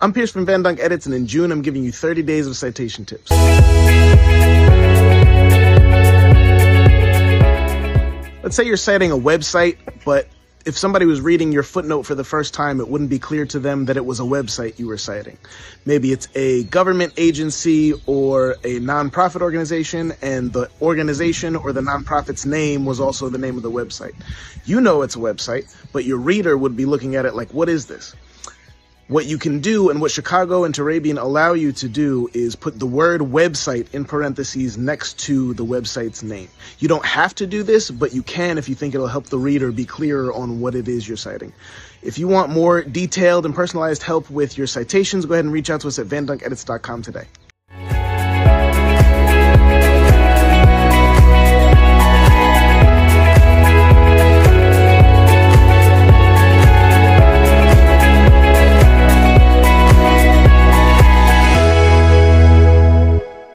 I'm Pierce from Van Dunk Edits, and in June, I'm giving you 30 days of citation tips. Let's say you're citing a website, but if somebody was reading your footnote for the first time, it wouldn't be clear to them that it was a website you were citing. Maybe it's a government agency or a nonprofit organization, and the organization or the nonprofit's name was also the name of the website. You know it's a website, but your reader would be looking at it like, what is this? What you can do, and what Chicago and Turabian allow you to do, is put the word website in parentheses next to the website's name. You don't have to do this, but you can if you think it'll help the reader be clearer on what it is you're citing. If you want more detailed and personalized help with your citations, go ahead and reach out to us at vandunkedits.com today.